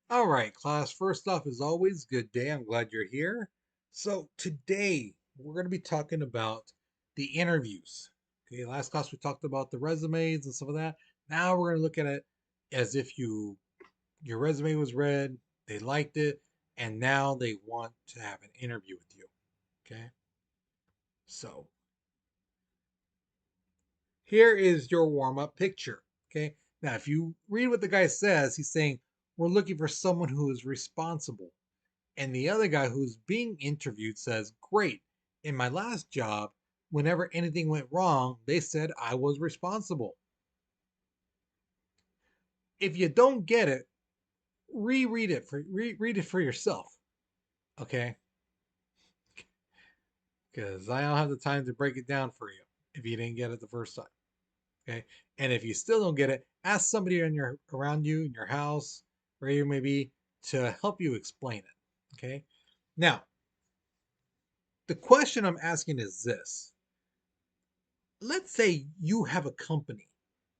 All right, class. First off, as always, good day. I'm glad you're here. So, today we're going to be talking about the interviews. Okay, last class we talked about the resumes and some of that. Now we're going to look at it as if your resume was read, they liked it, and now they want to have an interview with you. Okay? So, here is your warm-up picture. Okay? Now, if you read what the guy says, he's saying, "We're looking for someone who is responsible." And the other guy who's being interviewed says, "Great. In my last job, whenever anything went wrong, they said I was responsible." If you don't get it, read it for yourself, okay? Because I don't have the time to break it down for you if you didn't get it the first time, okay? And if you still don't get it, ask somebody in your around you in your house, where you may be, to help you explain it, okay? Now, the question I'm asking is this: let's say you have a company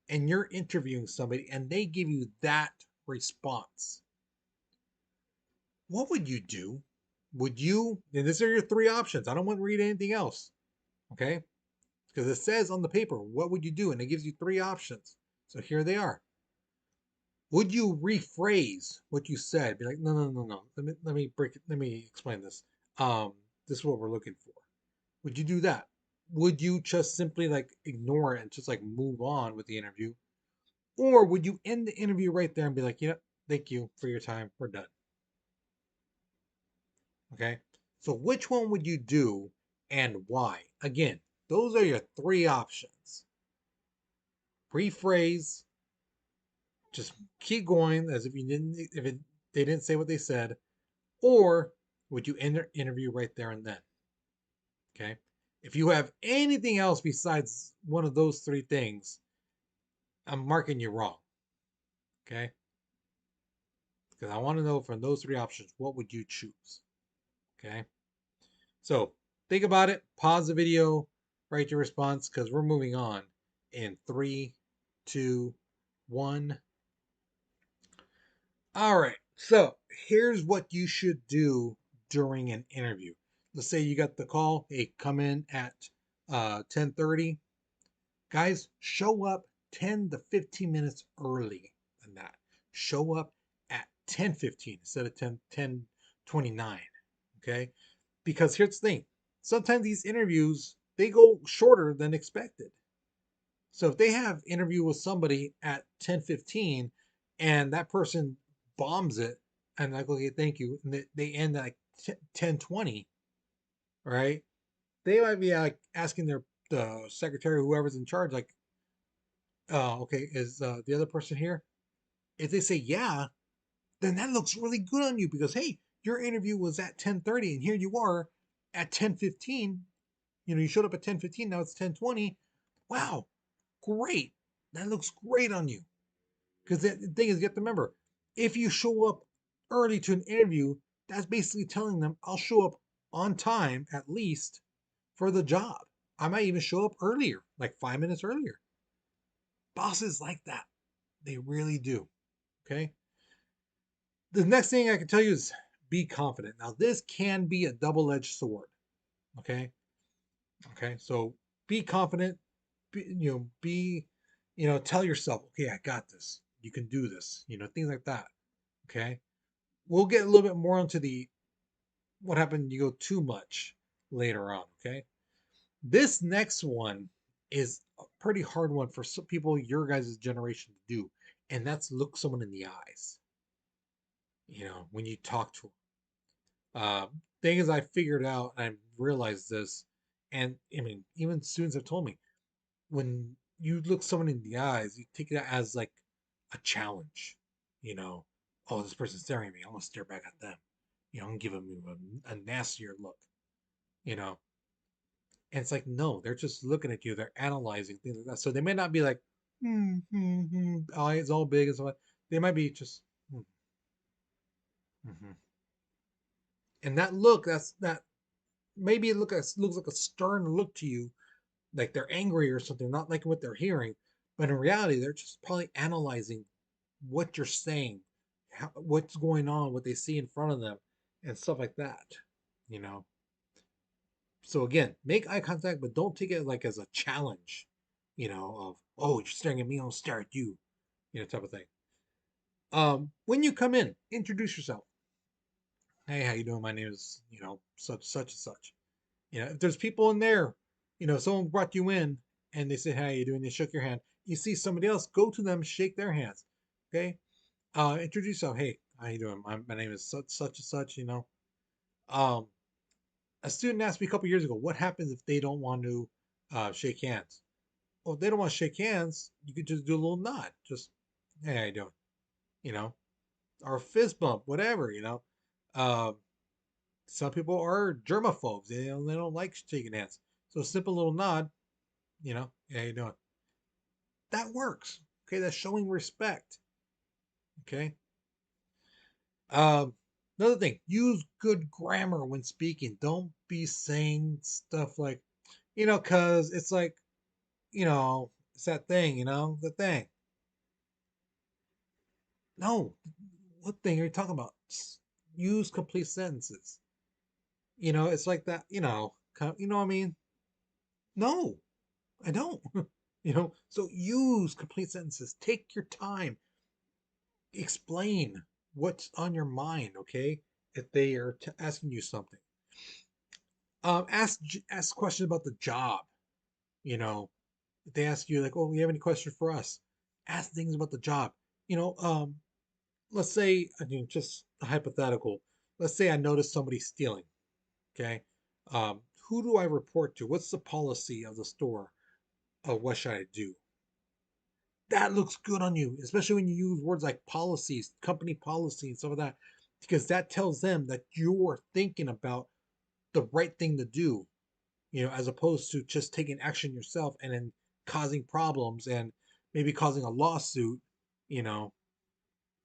and you're interviewing somebody and they give you that response. What would you do? Would you, and these are your three options. I don't want to read anything else, okay? Because it says on the paper, what would you do? And it gives you three options. So here they are. Would you rephrase what you said? Be like, no, no, no, no. Let me break it. Let me explain this. Um, this is what we're looking for. Would you do that? Would you just simply like ignore it and just like move on with the interview? Or would you end the interview right there and be like, "Yep, thank you for your time. We're done." Okay. So which one would you do and why? Again, those are your three options. Rephrase, just keep going as if you didn't, they didn't say what they said, or would you end the interview right there and then? Okay. If you have anything else besides one of those three things, I'm marking you wrong. Okay. Because I want to know from those three options, what would you choose? Okay. So think about it, pause the video, write your response because we're moving on in three, two, one. All right. So here's what you should do during an interview. Let's say you got the call, hey, come in at 10:30. Guys, show up 10 to 15 minutes early than that. Show up at 10:15 instead of 10:29. Okay? Because here's the thing. Sometimes these interviews they go shorter than expected. So if they have interview with somebody at 10:15 and that person bombs it and like, okay, thank you, and they end at like 10:20, right? They might be like asking the secretary, whoever's in charge, like, okay, is the other person here? If they say yeah, then that looks really good on you because hey, your interview was at 10:30 and here you are at 10:15. You showed up at 10:15, now it's 10:20. Wow, great. That looks great on you. Because the thing is, you have to remember, if you show up early to an interview, that's basically telling them I'll show up on time at least for the job. I might even show up earlier, like 5 minutes earlier. Bosses like that. They really do. Okay. The next thing I can tell you is be confident. Now, this can be a double edged sword. Okay. Okay. So be confident. Tell yourself, okay, I got this. You can do this. Things like that. Okay. We'll get a little bit more into the what happened when you go too much later on. Okay. This next one is a pretty hard one for some people your guys' generation to do, and that's look someone in the eyes. When you talk to them. Thing is, I figured out and I realized this, and I mean, even students have told me when you look someone in the eyes, you take it as like a challenge. You know, oh, this person's staring at me. I'm gonna stare back at them. I'm gonna give them a nastier look. You know, and it's like no, they're just looking at you. They're analyzing things like that. So they may not be like, eyes all big and so on. They might be just, hmm, mm-hmm. And that look, that maybe looks like a stern look to you, like they're angry or something, not like what they're hearing. But in reality, they're just probably analyzing what you're saying, what's going on, what they see in front of them, and stuff like that. You know. So again, make eye contact, but don't take it like as a challenge. Of oh, you're staring at me, I'll stare at you. Type of thing. When you come in, introduce yourself. Hey, how you doing? My name is such and such. If there's people in there, someone brought you in and they say, "How you doing?" They shook your hand. You see somebody else, go to them, shake their hands. Okay. Introduce yourself. Hey, how you doing? My name is such and such. Um, a student asked me a couple years ago, what happens if they don't want to shake hands? Well, if they don't want to shake hands, you could just do a little nod. Just, hey, how you doing? You know, or a fist bump, whatever. Um, some people are germaphobes. They don't like shaking hands. So a simple little nod, yeah, how you doing? That works. Okay, that's showing respect. Okay. Um, Another thing, use good grammar when speaking. Don't be saying stuff like, because it's like, it's that thing, the thing. No, what thing are you talking about? Use complete sentences. It's like that, you know what I mean? No, I don't. So use complete sentences. Take your time. Explain what's on your mind, okay? If they are asking you something. Ask questions about the job. You know, if they ask you like, "Oh, you have any questions for us?" Ask things about the job. You know, um, let's say, I mean, just a hypothetical. Let's say I notice somebody stealing. Okay, who do I report to? What's the policy of the store? What should I do? That looks good on you, especially when you use words like policies, company policy, and stuff like that, because that tells them that you're thinking about the right thing to do, as opposed to just taking action yourself and then causing problems and maybe causing a lawsuit, you know.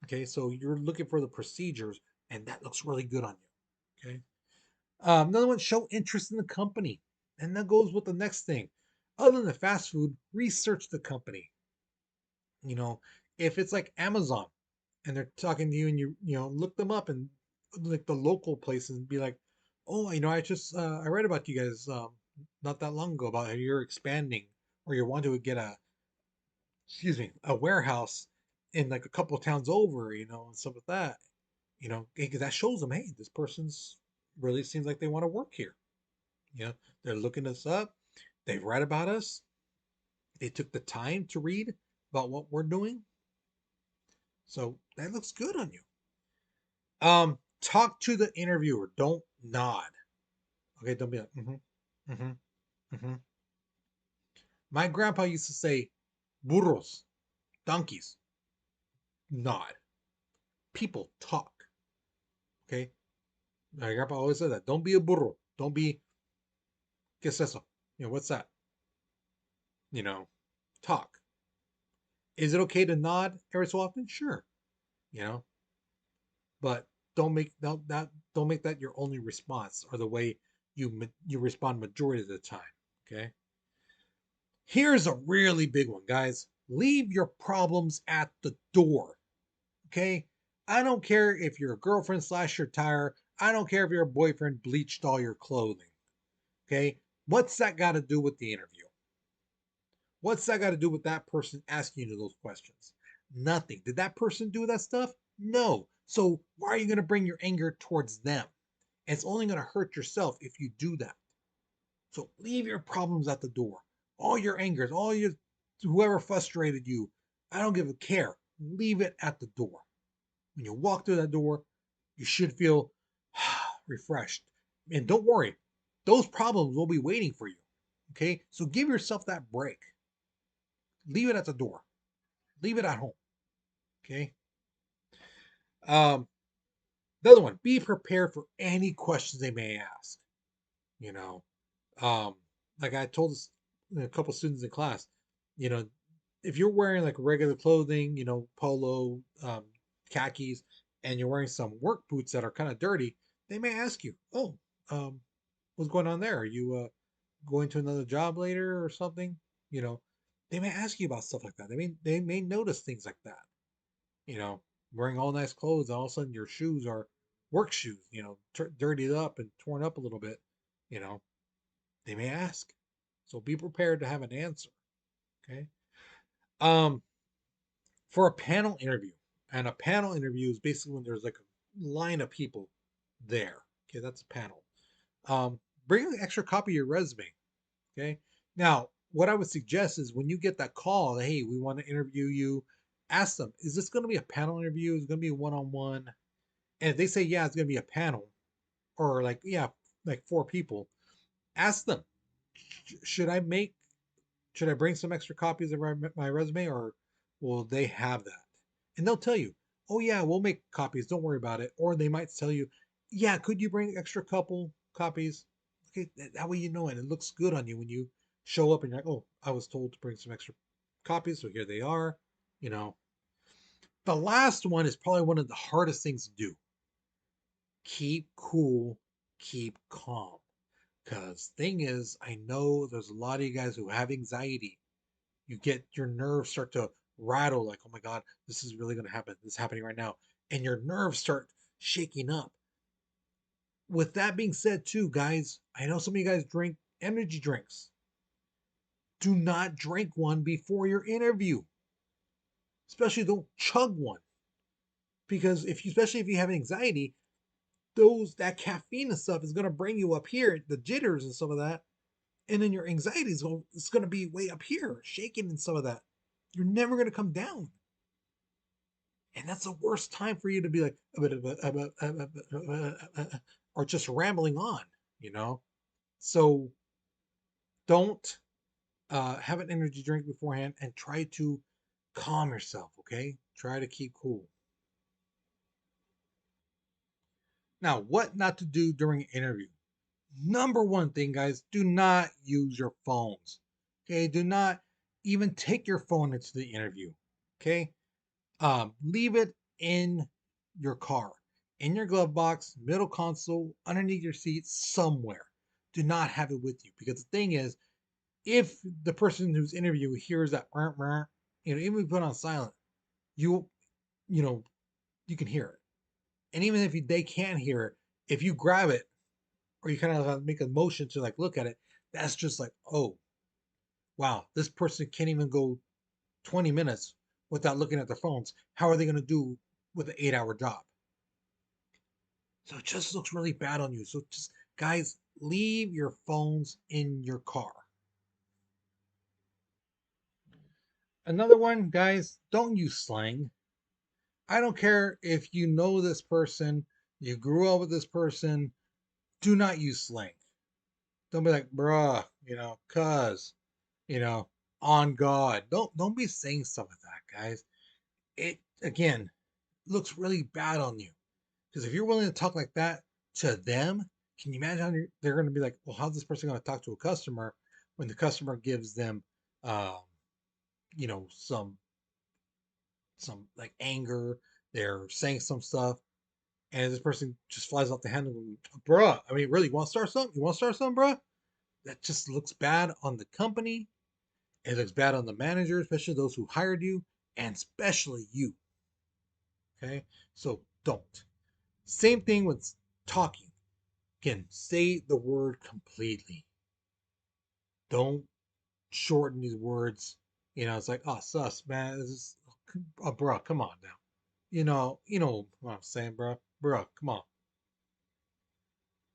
Okay, so you're looking for the procedures, and that looks really good on you. Okay. Another one, show interest in the company. And that goes with the next thing. Other than fast food, research the company. You know, if it's like Amazon and they're talking to you and you look them up and like the local places and be like, oh, I read about you guys not that long ago about how you're expanding or you want to get a warehouse in like a couple of towns over, and stuff like that. Because that shows them, hey, this person's really seems like they want to work here. They're looking us up. They've read about us. They took the time to read about what we're doing. So that looks good on you. Talk to the interviewer. Don't nod. Okay, don't be like, mm-hmm, mm-hmm. My grandpa used to say, burros, donkeys, nod. People talk. Okay, my grandpa always said that. Don't be a burro. Don't be, ¿qué es eso? What's that? You know, talk. Is it okay to nod every so often? Sure. You know, but don't make that your only response or the way you respond majority of the time. Okay. Here's a really big one, guys. Leave your problems at the door. Okay. I don't care if your girlfriend slashed your tire. I don't care if your boyfriend bleached all your clothing. Okay. What's that got to do with the interview? What's that got to do with that person asking you those questions? Nothing. Did that person do that stuff? No. So why are you going to bring your anger towards them? It's only going to hurt yourself if you do that. So leave your problems at the door. All your angers, all your whoever frustrated you, I don't give a care. Leave it at the door. When you walk through that door, you should feel refreshed. And don't worry, those problems will be waiting for you. Okay? So give yourself that break. Leave it at the door. Leave it at home. Okay? Um, the other one, be prepared for any questions they may ask. You know, um, like I told a couple students in class, you know, if you're wearing like regular clothing, polo, khakis, and you're wearing some work boots that are kind of dirty, they may ask you, "Oh, um, what's going on there? Are you going to another job later or something?" You know, they may ask you about stuff like that. They may notice things like that. You know, wearing all nice clothes, and all of a sudden your shoes are work shoes, dirtied up and torn up a little bit, you know, they may ask. So be prepared to have an answer. Okay. Um, for a panel interview, and a panel interview is basically when there's like a line of people there. Okay, that's a panel. Bring an extra copy of your resume. Okay. Now, what I would suggest is when you get that call, hey, we want to interview you, ask them, is this going to be a panel interview? Is it going to be a one on one? And if they say, yeah, it's going to be a panel, or like, yeah, like 4 people, ask them, should I make, should I bring some extra copies of my resume, or will they have that? And they'll tell you, oh, yeah, we'll make copies. Don't worry about it. Or they might tell you, yeah, could you bring extra couple copies? Okay, that way you know it. It looks good on you when you show up and you're like, oh, I was told to bring some extra copies, so here they are. You know, the last one is probably one of the hardest things to do. Keep cool, keep calm. Because thing is, I know there's a lot of you guys who have anxiety. You get your nerves start to rattle, like, oh my God, this is really going to happen. This is happening right now. And your nerves start shaking up. With that being said, too, guys, I know some of you guys drink energy drinks. Do not drink one before your interview. Especially don't chug one. Because especially if you have anxiety, that caffeine and stuff is gonna bring you up here, the jitters and some of that, and then your anxiety is gonna be way up here, shaking and some of that. You're never gonna come down, and that's the worst time for you to be like, or just rambling on, you know. So don't have an energy drink beforehand, and try to calm yourself. Okay, try to keep cool. Now, what not to do during an interview? Number one thing, guys, do not use your phones. Okay, do not even take your phone into the interview. Okay, leave it in your car, in your glove box, middle console, underneath your seat, somewhere. Do not have it with you, because the thing is, if the person who's interviewing hears that, even if you put on silent, you you know you can hear it, and even if they can't hear it, if you grab it or you kind of make a motion to like look at it, that's just like, oh, wow, this person can't even go 20 minutes without looking at their phones. How are they going to do with an 8-hour job? So it just looks really bad on you. So just, guys, leave your phones in your car. Another one, guys, don't use slang. I don't care if you know this person, you grew up with this person, do not use slang. Don't be like, bruh, cuz, you know, on God. Don't be saying stuff like that, guys. It again looks really bad on you. Because if you're willing to talk like that to them, can you imagine how they're going to be like, well, how's this person going to talk to a customer when the customer gives them, um, some like anger, they're saying some stuff, and this person just flies off the handle, bruh. I mean, really, you want to start something? You want to start something, bruh? That just looks bad on the company. It looks bad on the manager, especially those who hired you, and especially you. Okay, so don't. Same thing with talking. Again, say the word completely. Don't shorten these words. It's like, oh, sus, man. This is, oh, bro, come on now. You know what I'm saying, bro. Bro, come on.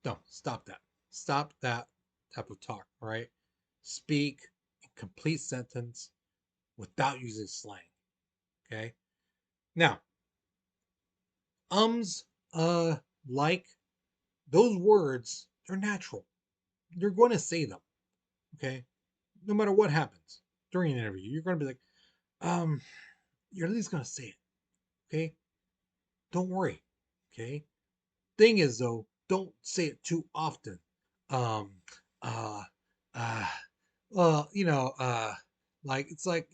Don't stop that. Stop that type of talk. All right. Speak in complete sentence without using slang. Okay. Now, ums, uh, like those words, they're natural. You're going to say them. Okay. No matter what happens during an interview, you're going to be like, um, you're at least going to say it. Okay. Don't worry. Okay. Thing is, though, don't say it too often. Um, uh, uh, well, like, it's like,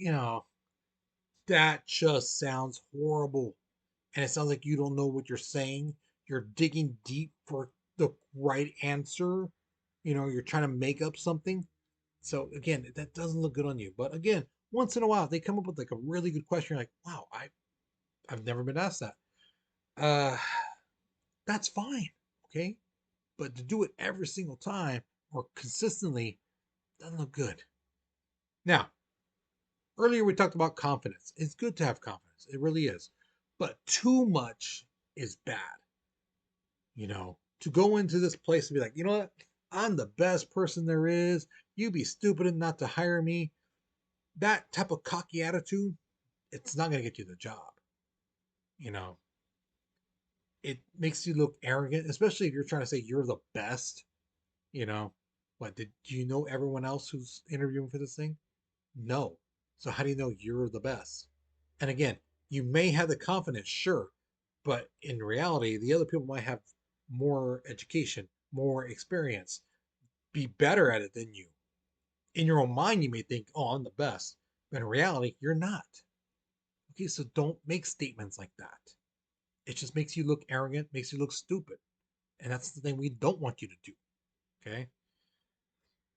that just sounds horrible. And it sounds like you don't know what you're saying. You're digging deep for the right answer. You're trying to make up something. So again, that doesn't look good on you. But again, once in a while, they come up with like a really good question. You're like, wow, I I've never been asked that. Uh, that's fine, okay? But to do it every single time or consistently doesn't look good. Now, earlier we talked about confidence. It's good to have confidence, it really is. But too much is bad. To go into this place and be like, you know what? I'm the best person there is. You'd be stupid not to hire me. That type of cocky attitude, it's not going to get you the job. You know, it makes you look arrogant, especially if you're trying to say you're the best. You know, what do you know everyone else who's interviewing for this thing? No. So how do you know you're the best? And again, you may have the confidence, sure, but in reality, the other people might have more education, more experience, be better at it than you. In your own mind, you may think, oh, I'm the best. But in reality, you're not. Okay, so don't make statements like that. It just makes you look arrogant, makes you look stupid. And that's the thing we don't want you to do. Okay.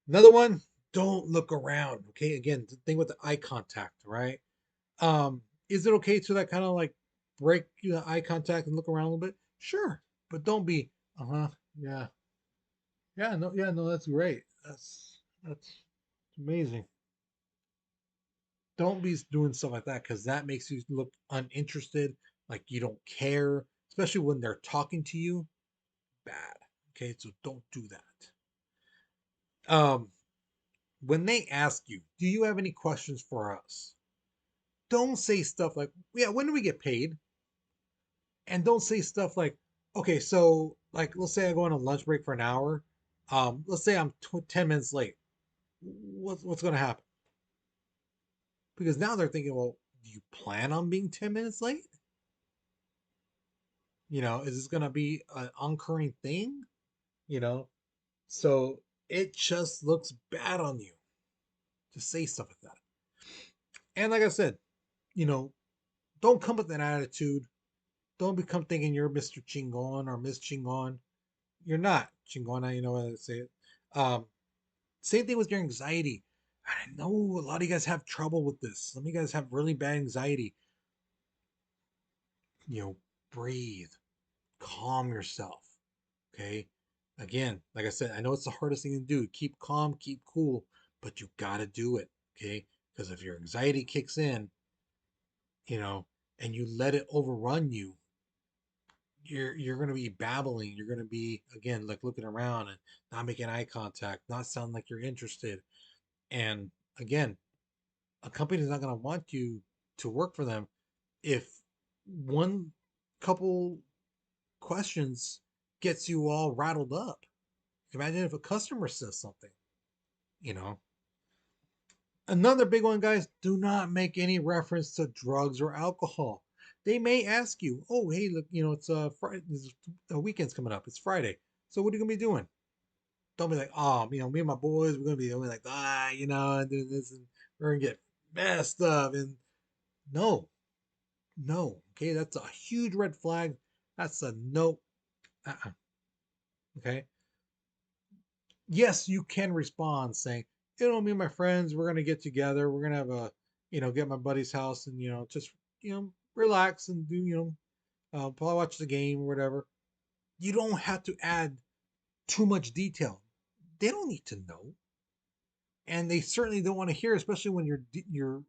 Another one, don't look around. Okay. Again, the thing with the eye contact, right? Is it okay to like kind of like break eye contact and look around a little bit? Sure. But don't be, uh-huh, yeah. Yeah, no, that's great. That's amazing. Don't be doing stuff like that because that makes you look uninterested, like you don't care, especially when they're talking to you. Bad. Okay, so don't do that. Um, when they ask you, do you have any questions for us? Don't say stuff like, yeah, when do we get paid? And don't say stuff like, okay, so like let's say I go on a lunch break for an hour. Let's say I'm 10 minutes late. What's going to happen? Because now they're thinking, well, do you plan on being 10 minutes late? Is this going to be an oncurring thing? You know, so it just looks bad on you to say stuff like that. And like I said, you know, don't come with an attitude. Don't become thinking you're Mr. Chingon or Miss Chingon. You're not Chingon. You know how to say it. Um, Same thing with your anxiety. I know a lot of you guys have trouble with this. Some of you guys have really bad anxiety. You know, breathe, calm yourself. Okay. Again, like I said, I know it's the hardest thing to do. Keep calm, keep cool, but you gotta do it. Okay. Because if your anxiety kicks in, you know, and you let it overrun you, you're gonna be babbling. You're gonna be again like looking around and not making eye contact, not sound like you're interested. And again, a company's not gonna want you to work for them if one couple questions gets you all rattled up. Imagine if a customer says something, you know. Another big one, guys, do not make any reference to drugs or alcohol. They may ask you, oh, hey, look, it's Friday, the weekend's coming up. It's Friday. So what are you going to be doing? Don't be like, oh, me and my boys, we're going to be like, and doing this, and we're going to get messed up. And no, no. Okay, that's a huge red flag. That's a no. Uh-uh. Okay. Yes, you can respond saying, me and my friends, we're gonna get together. We're gonna have get my buddy's house and just relax and do probably watch the game or whatever. You don't have to add too much detail. They don't need to know, and they certainly don't want to hear, especially when you're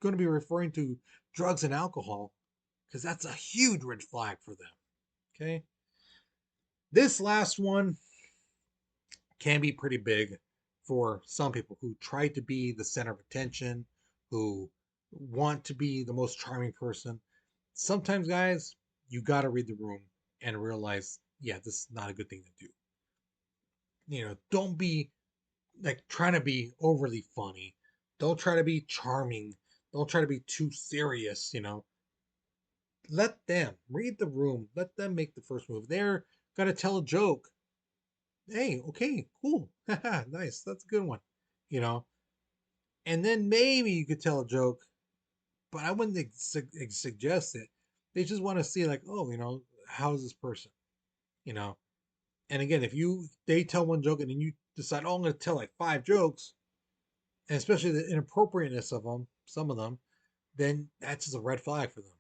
going to be referring to drugs and alcohol, because that's a huge red flag for them. Okay, this last one can be pretty big for some people who try to be the center of attention, who want to be the most charming person. Sometimes, guys, you got to read the room and realize, yeah, this is not a good thing to do. Don't be like trying to be overly funny. Don't try to be charming. Don't try to be too serious. Let them read the room. Let them make the first move. They're going to tell a joke. Hey, okay, cool. Nice. That's a good one. You know, and then maybe you could tell a joke, but I wouldn't suggest it. They just want to see, like, oh, how's this person? You know, and again, if they tell one joke and then you decide, oh, I'm going to tell like 5 jokes, and especially the inappropriateness of them, some of them, then that's just a red flag for them.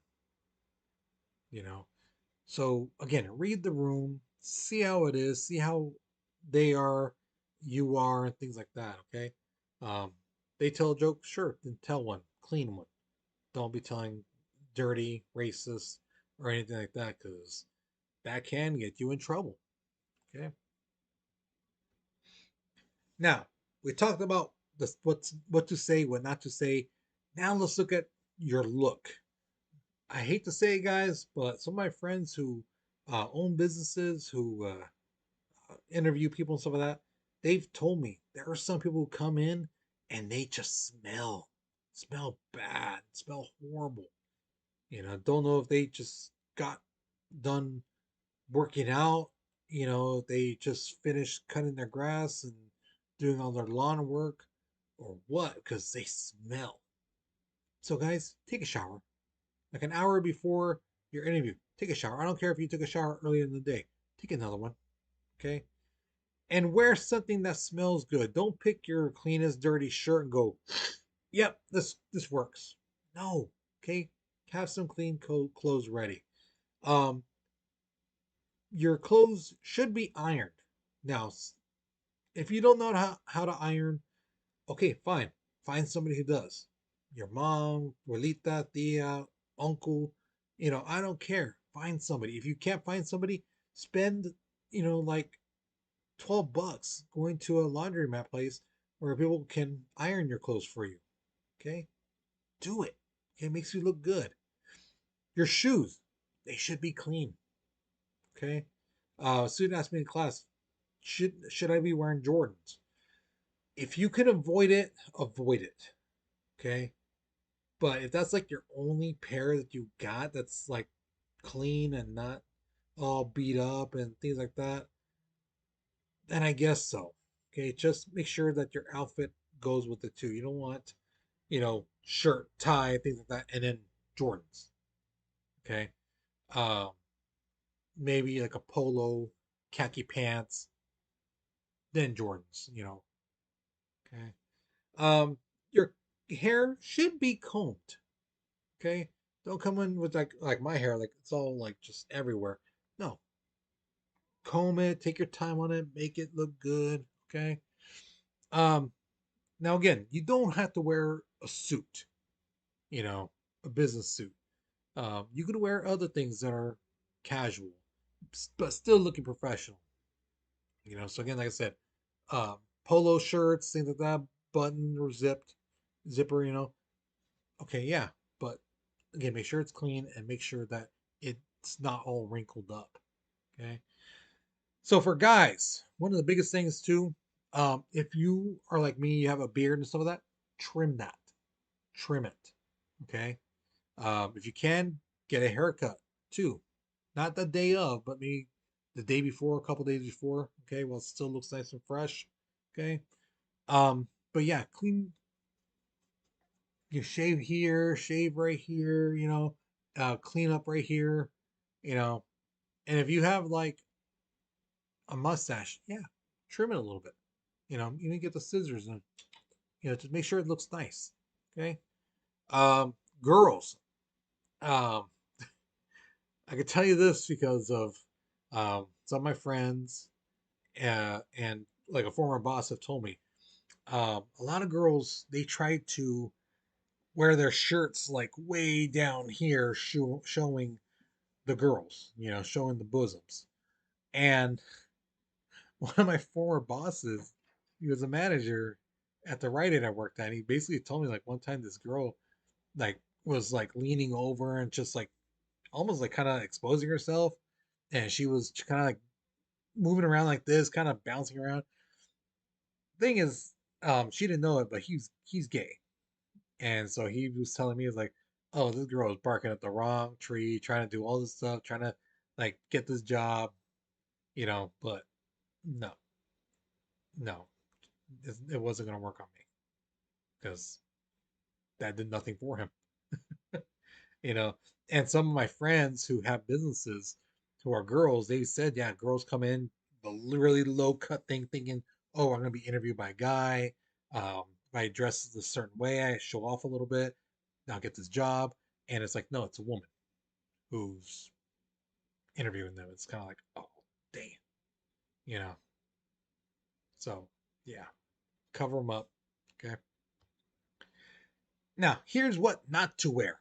you know. So again, read the room, see how it is, see how they are, you are, and things like that. Okay. Um, they tell a joke, sure, then tell one, clean one. Don't be telling dirty, racist, or anything like that, because that can get you in trouble. Okay. Now we talked about this, what to say, what not to say. Now let's look at your look. I hate to say it, guys, but some of my friends who own businesses, who interview people and stuff like that, they've told me there are some people who come in and they just smell bad, smell horrible. Don't know if they just got done working out, they just finished cutting their grass and doing all their lawn work or what, because they smell. So, guys, take a shower. Like an hour before your interview, take a shower. I don't care if you took a shower earlier in the day, take another one, okay? And wear something that smells good. Don't pick your cleanest dirty shirt and go, "Yep, this works." No, okay? Have some clean clothes ready. Um, your clothes should be ironed. Now, if you don't know how to iron, okay, fine. Find somebody who does. Your mom, abuelita, tia, uncle, I don't care. Find somebody. If you can't find somebody, spend, like $12 going to a laundromat place where people can iron your clothes for you. Okay? Do it. Okay, it makes you look good. Your shoes, they should be clean. Okay? A student asked me in class, should I be wearing Jordans? If you can avoid it, avoid it. Okay? But if that's like your only pair that you got that's like clean and not all beat up and things like that, then I guess so. Okay, just make sure that your outfit goes with the two. You don't want, shirt, tie, things like that, and then Jordans. Okay. Um, Maybe like a polo, khaki pants, then Jordans. Okay. Your hair should be combed. Okay. Don't come in with like my hair, like it's all like just everywhere. No, comb it, take your time on it, make it look good. Okay. Um, Now again, you don't have to wear a suit, you know, a business suit. You could wear other things that are casual, but still looking professional. So again, like I said, uh, polo shirts, things like that, button or zipper. Okay, yeah, but again, make sure it's clean and make sure that it's not all wrinkled up. Okay. So for guys, one of the biggest things too, if you are like me, you have a beard and stuff like that, trim that, trim it. Okay. If you can, get a haircut too. Not the day of, but maybe the day before, a couple days before. Okay. Well, it still looks nice and fresh. Okay. But yeah, clean. You shave here, shave right here. Clean up right here. You know, and if you have like a mustache, yeah, trim it a little bit. Even get the scissors and just make sure it looks nice. Okay. Girls. Um, I can tell you this because of some of my friends and like a former boss have told me. A lot of girls they try to wear their shirts like way down here, showing the girls, showing the bosoms. And one of my former bosses, he was a manager at the Rite Aid I worked at. He basically told me like one time this girl like was like leaning over and just like almost like kind of exposing herself, and she was kind of like moving around like this, kind of bouncing around. Thing is, she didn't know it, but he's gay, and so he was telling me, he was like, "Oh, this girl is barking at the wrong tree, trying to do all this stuff, trying to like get this job, but no, no, it wasn't gonna work on me because that did nothing for him, you know." And some of my friends who have businesses, who are girls, they said, yeah, girls come in the really low cut thing, thinking, "Oh, I'm gonna be interviewed by a guy. If I dress a certain way, I show off a little bit, I'll get this job." And it's like, no, it's a woman who's interviewing them. It's kind of like, oh, dang, you know. So yeah, cover them up. Okay. Now here's what not to wear.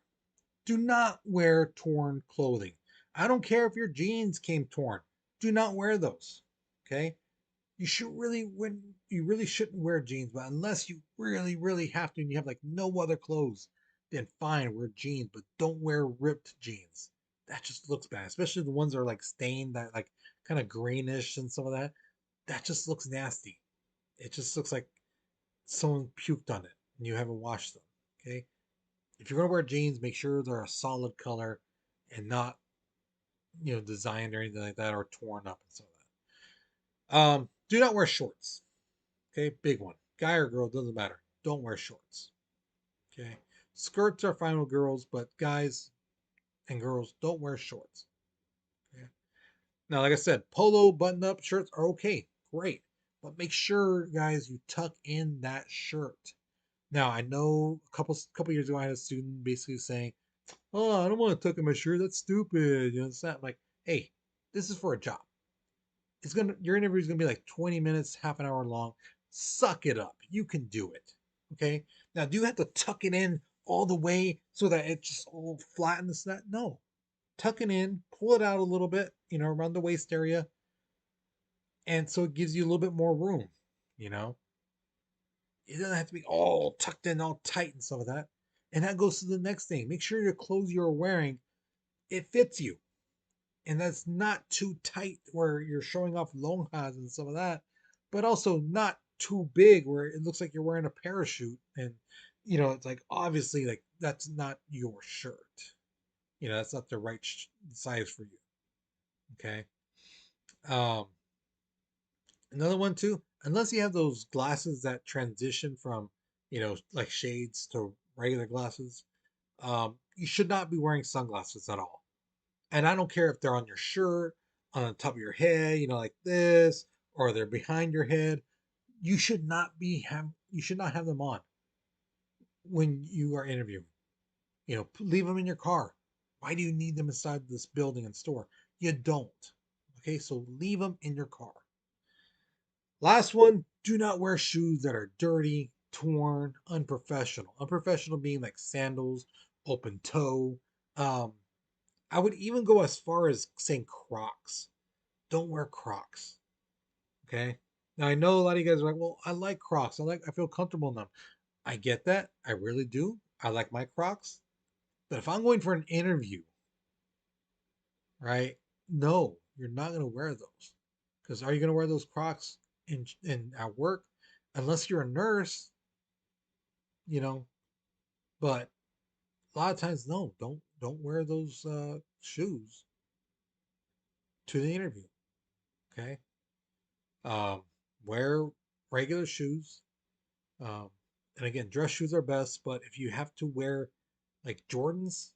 Do not wear torn clothing. I don't care if your jeans came torn. Do not wear those. Okay. You really shouldn't wear jeans, but unless you really have to and you have like no other clothes, then fine, wear jeans, but don't wear ripped jeans. That just looks bad, especially the ones that are like stained, that like kind of greenish and some of that. That just looks nasty. It just looks like someone puked on it and you haven't washed them. Okay. If you're gonna wear jeans, make sure they're a solid color and not, designed or anything like that or torn up and some of that. Do not wear shorts. Okay, big one. Guy or girl, doesn't matter. Don't wear shorts. Okay. Skirts are fine with girls, but guys and girls don't wear shorts. Okay. Now, like I said, polo button up shirts are okay. Great. But make sure, guys, you tuck in that shirt. Now, I know a couple years ago I had a student basically saying, "Oh, I don't want to tuck in my shirt. That's stupid." It's not. I'm like, hey, this is for a job. Your interview is gonna be like 20 minutes, half an hour long. Suck it up. You can do it. Okay. Now, do you have to tuck it in all the way so that it's just all flat and this and that? No. Tuck it in, pull it out a little bit, around the waist area, and so it gives you a little bit more room. You know, it doesn't have to be all tucked in, all tight, and some of that. And that goes to the next thing. Make sure your clothes you're wearing it fits you, and that's not too tight where you're showing off longhas and some of that, but also not too big where it looks like you're wearing a parachute and it's like obviously like that's not your shirt. That's not the right size for you. Okay. Um, Another one too, unless you have those glasses that transition from like shades to regular glasses, you should not be wearing sunglasses at all. And I don't care if they're on your shirt, on the top of your head, like this, or they're behind your head. You should not have them on when you are interviewing. Leave them in your car. Why do you need them inside this building and store? You don't. Okay, so leave them in your car. Last one, do not wear shoes that are dirty, torn, unprofessional. Unprofessional being like sandals, open toe. Um, I would even go as far as saying Crocs. Don't wear Crocs. Okay. Now I know a lot of you guys are like, well, I like Crocs. I feel comfortable in them. I get that. I really do. I like my Crocs. But if I'm going for an interview, right? No, you're not gonna wear those. Because are you gonna wear those Crocs in at work? Unless you're a nurse, you know. But a lot of times, no, don't wear those shoes to the interview. Okay. Um, Wear regular shoes. Um, and again, dress shoes are best, but if you have to wear like Jordans,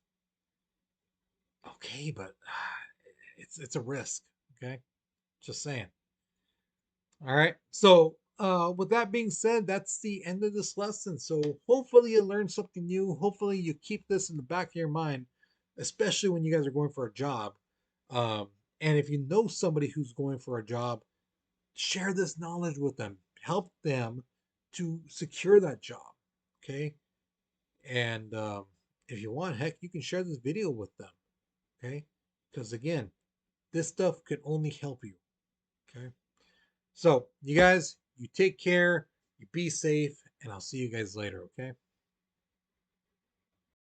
okay, but it's a risk. Okay, just saying. All right. So, with that being said, that's the end of this lesson. So, hopefully, you learned something new. Hopefully, you keep this in the back of your mind, especially when you guys are going for a job. Um, and if you know somebody who's going for a job, share this knowledge with them. Help them to secure that job. Okay. And if you want, heck, you can share this video with them. Okay. Because again, this stuff could only help you. Okay. So, you guys, you take care, you be safe, and I'll see you guys later. Okay.